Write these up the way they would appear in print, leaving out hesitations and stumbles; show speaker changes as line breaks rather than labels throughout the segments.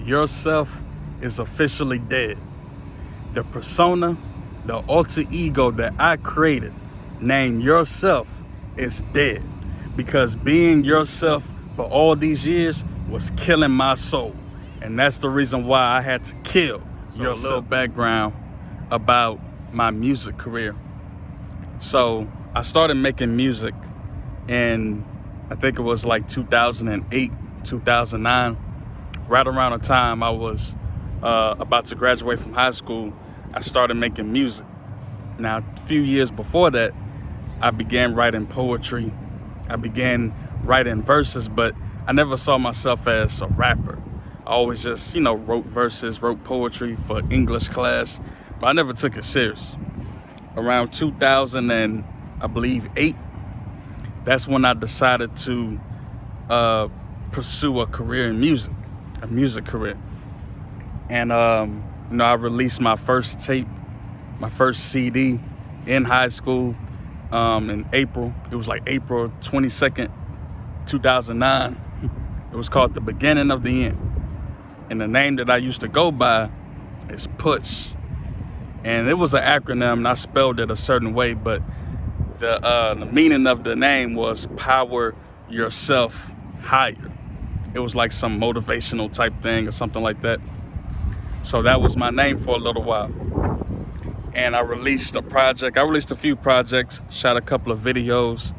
UrCelph is officially dead. The persona, the alter ego that I created, named UrCelph, is dead. Because being UrCelph for all these years was killing my soul. And that's the reason why I had to kill UrCelph. A little background about my music career. So I started making music in, I think it was like 2008, 2009. Right around the time I was about to graduate from high school, I started making music. Now, a few years before that, I began writing poetry. I began writing verses, but I never saw myself as a rapper. I always just, wrote verses, wrote poetry for English class, but I never took it serious. Around 2008, that's when I decided to pursue a career in music, a music career. And, I released my first tape, my first CD in high school in April. It was like April 22nd, 2009. It was called The Beginning of the End. And the name that I used to go by is PUSH. And it was an acronym, and I spelled it a certain way, but the meaning of the name was Power Yourself Higher. It was like some motivational type thing or something like that. So that was my name for a little while. And I released a project. I released a few projects, shot a couple of videos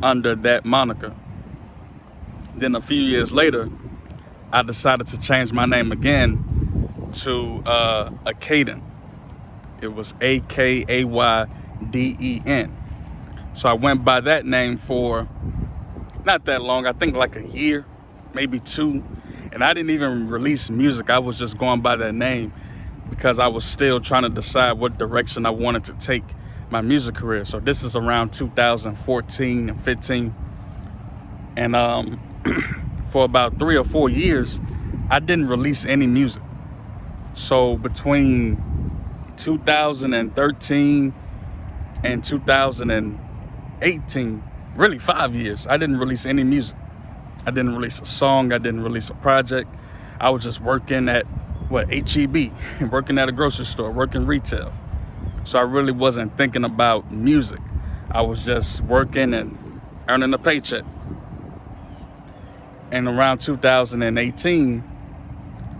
under that moniker. Then a few years later, I decided to change my name again to XxKendoXx. It was AKAYDEN. So I went by that name for not that long, I think like a year, maybe two. And I didn't even release music. I was just going by that name because I was still trying to decide what direction I wanted to take my music career. So this is around 2014 and 15. And for about 3 or 4 years, I didn't release any music. So between 2013 and 2018, really 5 years, I didn't release any music. I didn't release a song. I didn't release a project. I was just working at HEB, working at a grocery store, working retail. So I really wasn't thinking about music. I was just working and earning a paycheck. And around 2018,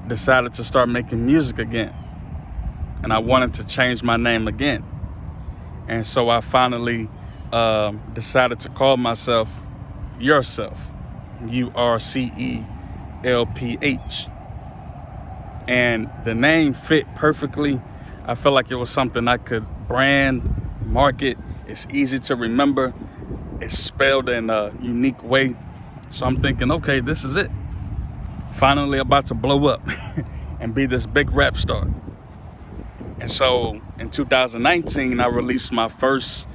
decided to start making music again. And I wanted to change my name again. And so I finally decided to call myself UrCelph, UrCelph. And the name fit perfectly. I felt like it was something I could brand, market. It's easy to remember. It's spelled in a unique way. So I'm thinking, okay, this is it. Finally about to blow up and be this big rap star. And so in 2019, I released my first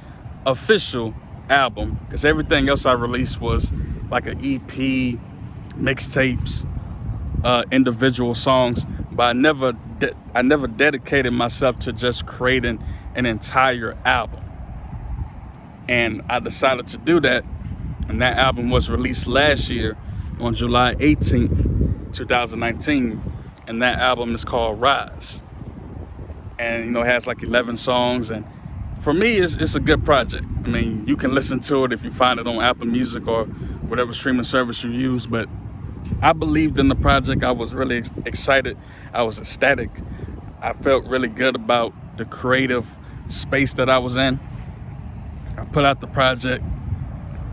official album, because everything else I released was like an EP, mixtapes, individual songs, but I never dedicated myself to just creating an entire album. And I decided to do that, and that album was released last year on July 18th, 2019, and that album is called Rise. And it has like 11 songs, and for me it's a good project. I mean, you can listen to it if you find it on Apple Music or whatever streaming service you use, but I believed in the project. I was really excited. I was ecstatic. I felt really good about the creative space that I was in. I put out the project.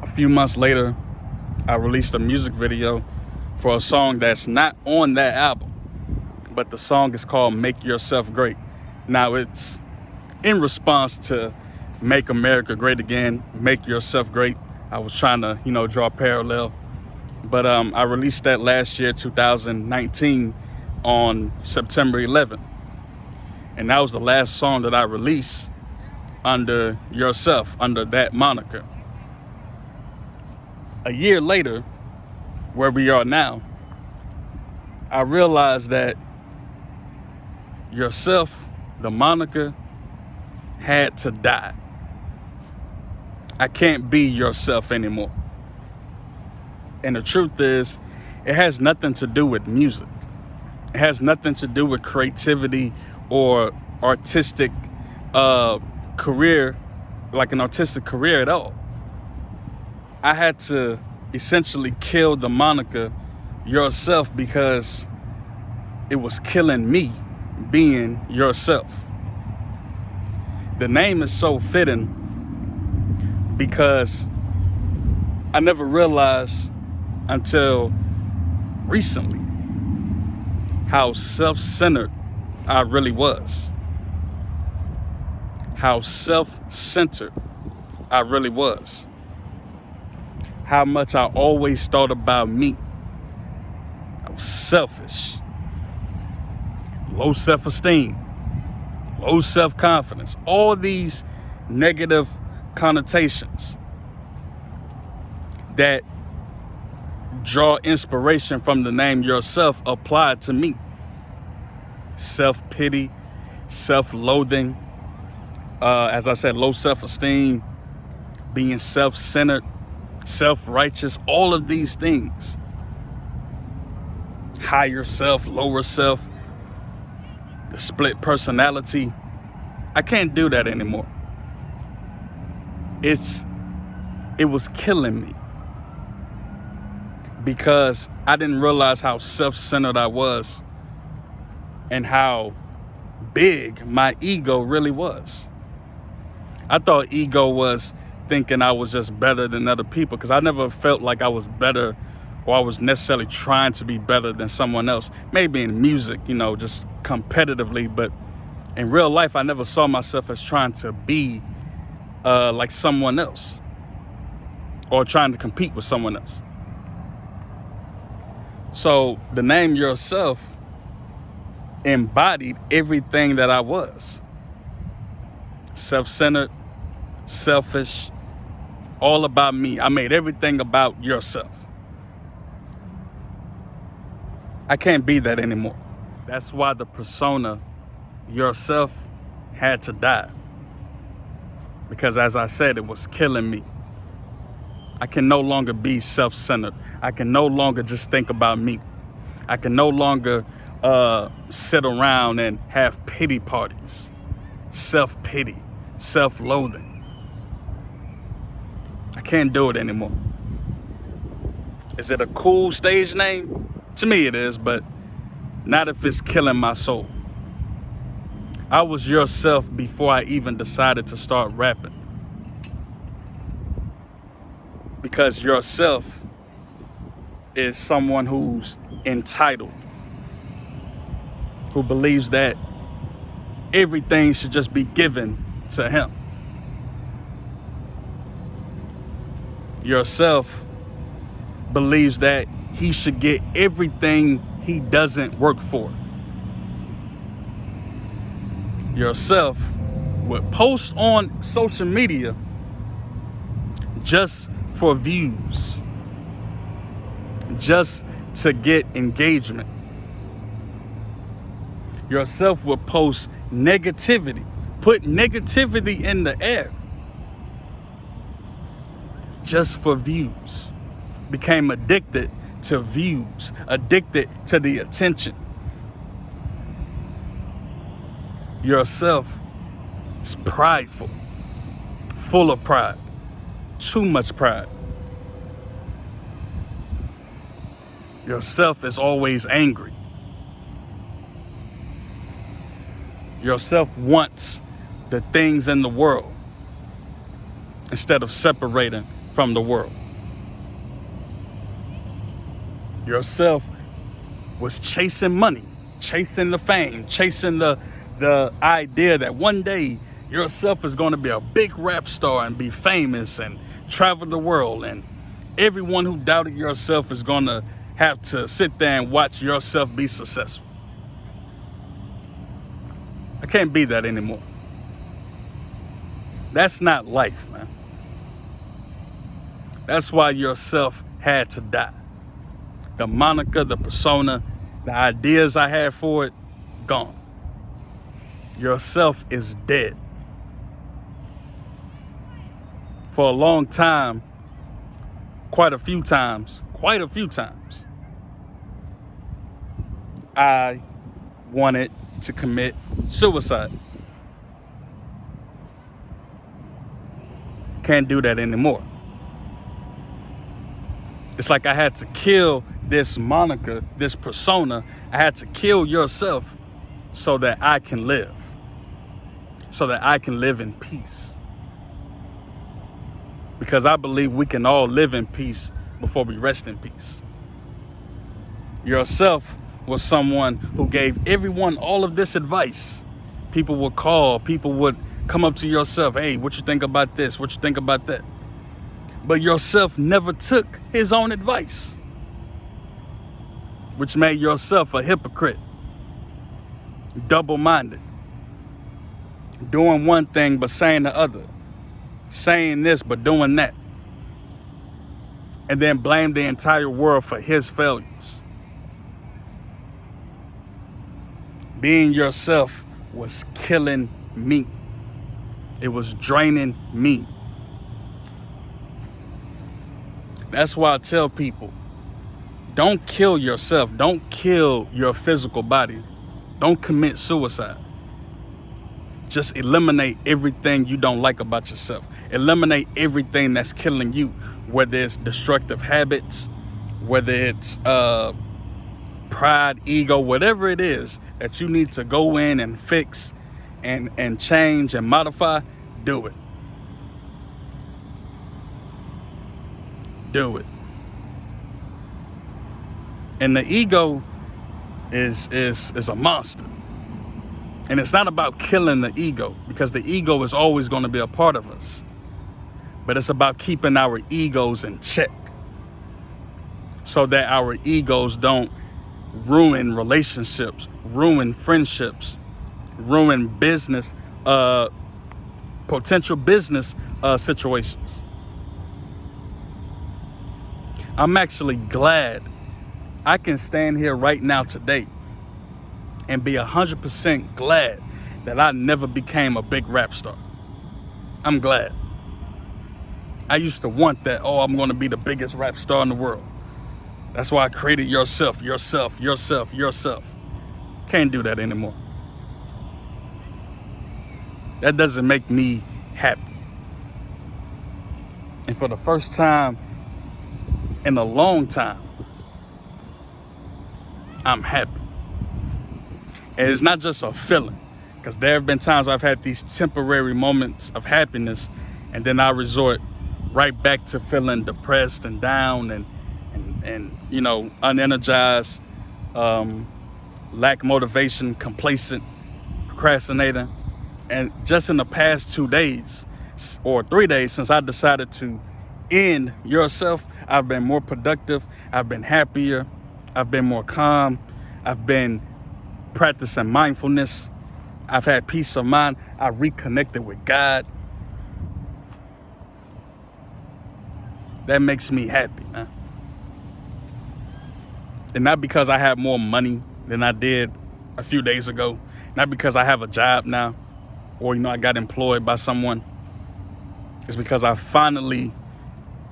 A few months later, I released a music video for a song that's not on that album, but the song is called Make Yourself Great. Now, it's in response to Make America Great Again, Make Yourself Great. I was trying to, draw a parallel. But I released that last year, 2019, on September 11th. And that was the last song that I released under UrCelph, under that moniker. A year later, where we are now, I realized that UrCelph, the moniker, had to die. I can't be UrCelph anymore. And the truth is, it has nothing to do with music. It has nothing to do with creativity or artistic career, like an artistic career at all. I had to essentially kill the moniker UrCelph because it was killing me being UrCelph. The name is so fitting because I never realized until recently how self-centered I really was. How self-centered I really was. How much I always thought about me. I was selfish. Low self-esteem. Low self-confidence. All these negative connotations that draw inspiration from the name UrCelph applied to me. Self-pity, self-loathing, as I said, low self-esteem, being self-centered, self-righteous, all of these things. Higher self, lower self, the split personality. I can't do that anymore. It was killing me because I didn't realize how self-centered I was and how big my ego really was. I thought ego was thinking I was just better than other people, because I never felt like I was better or I was necessarily trying to be better than someone else. Maybe in music, just competitively, but in real life, I never saw myself as trying to be like someone else or trying to compete with someone else. So the name UrCelph embodied everything that I was. Self-centered, selfish, all about me. I made everything about UrCelph. I can't be that anymore. That's why the persona UrCelph had to die. Because as I said, it was killing me. I can no longer be self-centered. I can no longer just think about me. I can no longer sit around and have pity parties, self-pity, self-loathing. I can't do it anymore. Is it a cool stage name? To me it is, but not if it's killing my soul. I was UrCelph before I even decided to start rapping. Because UrCelph is someone who's entitled, who believes that everything should just be given to him. UrCelph believes that he should get everything he doesn't work for. UrCelph would post on social media just for views, just to get engagement. UrCelph would post negativity, put negativity in the air just for views. Became addicted to views, addicted to the attention. UrCelph is prideful, full of pride, too much pride. UrCelph is always angry. UrCelph wants the things in the world instead of separating from the world. UrCelph was chasing money, chasing the fame, chasing the idea that one day UrCelph is going to be a big rap star and be famous and travel the world, and everyone who doubted UrCelph is going to have to sit there and watch UrCelph be successful. I can't be that anymore. That's not life, man. That's why UrCelph had to die. The moniker, the persona, the ideas I had for it, gone. UrCelph is dead. For a long time, quite a few times, I wanted to commit suicide. Can't do that anymore. It's like I had to kill this moniker, this persona. I had to kill yourself so that I can live. So that I can live in peace. Because I believe we can all live in peace before we rest in peace. UrCelph was someone who gave everyone all of this advice. People would call, people would come up to UrCelph, hey, what you think about this? What you think about that? But UrCelph never took his own advice, which made UrCelph a hypocrite, double-minded, doing one thing but saying the other, saying this but doing that, and then blame the entire world for his failures. Being UrCelph was killing me. It was draining me. That's why I tell people, don't kill yourself. Don't kill your physical body. Don't commit suicide. Just eliminate everything you don't like about yourself. Eliminate everything that's killing you, whether it's destructive habits, whether it's pride, ego, whatever it is that you need to go in and fix and change and modify, do it. Do it. And the ego is a monster. And it's not about killing the ego, because the ego is always going to be a part of us. But it's about keeping our egos in check so that our egos don't ruin relationships, ruin friendships, ruin business, potential business situations. I'm actually glad I can stand here right now today and be 100% glad that I never became a big rap star. I'm glad. I used to want that, I'm going to be the biggest rap star in the world. That's why I created UrCelph. Can't do that anymore. That doesn't make me happy. And for the first time in a long time, I'm happy. And it's not just a feeling, because there have been times I've had these temporary moments of happiness, and then I resort right back to feeling depressed and down and unenergized, lack motivation, complacent, procrastinating. And just in the past 2 days or 3 days since I decided to end UrCelph, I've been more productive. I've been happier. I've been more calm. I've been practicing mindfulness. I've had peace of mind. I reconnected with God. That makes me happy, man. And not because I have more money than I did a few days ago. Not because I have a job now, or, I got employed by someone. It's because I finally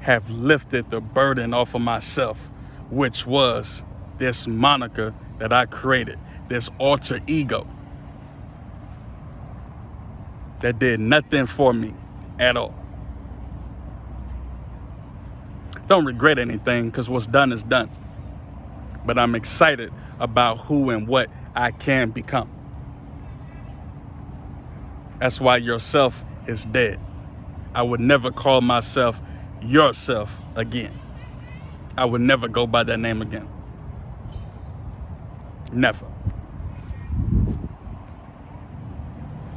have lifted the burden off of myself, which was this moniker that I created, this alter ego that did nothing for me at all. Don't regret anything, because what's done is done. But I'm excited about who and what I can become. That's why UrCelph is dead. I would never call myself UrCelph again. I would never go by that name again. Never.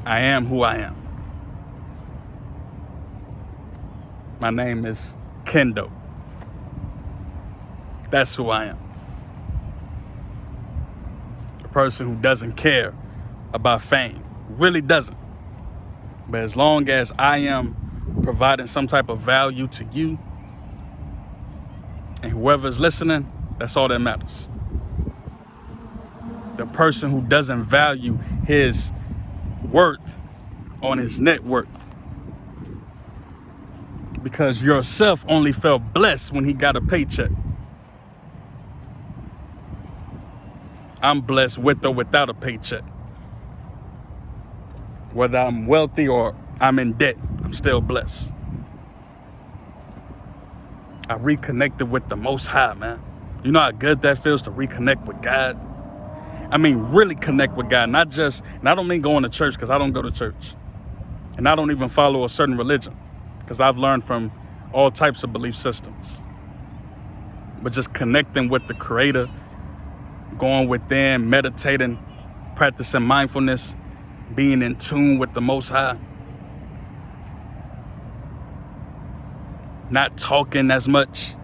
I am who I am. My name is Kendo. That's who I am. A person who doesn't care about fame. Really doesn't. But as long as I am providing some type of value to you and whoever's listening, that's all that matters. The person who doesn't value his worth on his net worth, because UrCelph only felt blessed when he got a paycheck. I'm blessed with or without a paycheck. Whether I'm wealthy or I'm in debt, I'm still blessed. I reconnected with the Most High, man. You know how good that feels to reconnect with God? I mean, really connect with God, not just, and I don't mean going to church, because I don't go to church. And I don't even follow a certain religion, because I've learned from all types of belief systems. But just connecting with the Creator, going within, meditating, practicing mindfulness, being in tune with the Most High. Not talking as much,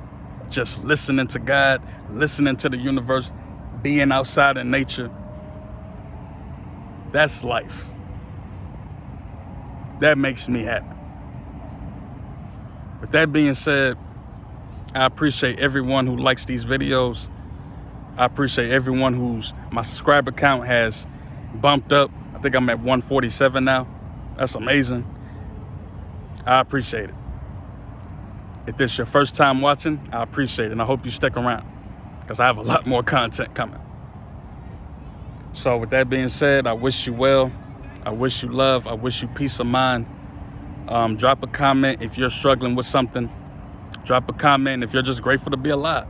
just listening to God, listening to the universe, being outside in nature. That's life. That makes me happy. With that being said, I appreciate everyone who likes these videos. I appreciate everyone my subscriber count has bumped up. I think I'm at 147 now. That's amazing. I appreciate it. If this is your first time watching, I appreciate it. And I hope you stick around, because I have a lot more content coming. So with that being said, I wish you well. I wish you love. I wish you peace of mind. Drop a comment if you're struggling with something. Drop a comment if you're just grateful to be alive.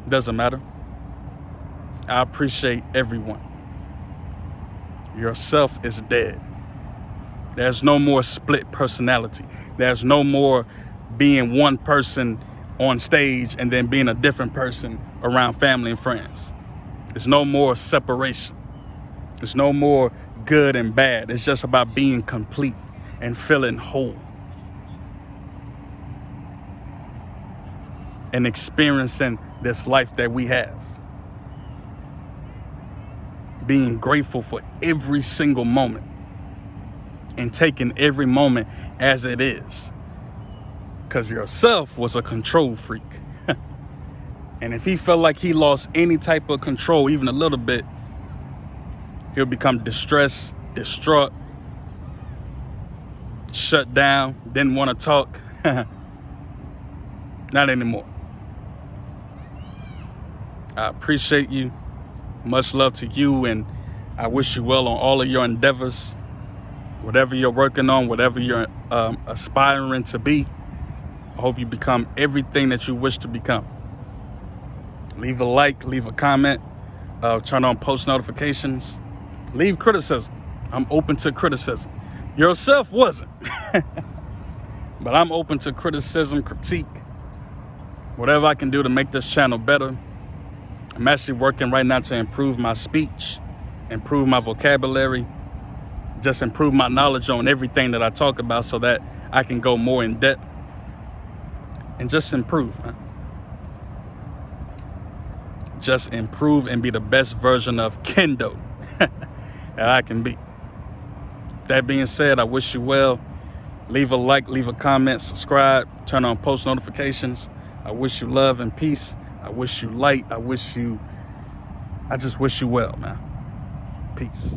Doesn't matter. I appreciate everyone. Yourself is dead. There's no more split personality. There's no more being one person on stage and then being a different person around family and friends. There's no more separation. There's no more good and bad. It's just about being complete and feeling whole and experiencing this life that we have. Being grateful for every single moment and taking every moment as it is. Because yourself was a control freak. And if he felt like he lost any type of control, even a little bit, he'll become distressed, distraught, shut down, didn't want to talk. Not anymore. I appreciate you. Much love to you, and I wish you well on all of your endeavors. Whatever you're working on, whatever you're aspiring to be, I hope you become everything that you wish to become. Leave a like, leave a comment, turn on post notifications, leave criticism. I'm open to criticism. UrCelph wasn't. But I'm open to criticism, critique, whatever I can do to make this channel better. I'm actually working right now to improve my speech, improve my vocabulary, just improve my knowledge on everything that I talk about so that I can go more in depth and just improve, man. Just improve and be the best version of Kendo that I can be. That being said, I wish you well. Leave a like, leave a comment, subscribe, turn on post notifications. I wish you love and peace. I wish you light. I just wish you well, man. Peace.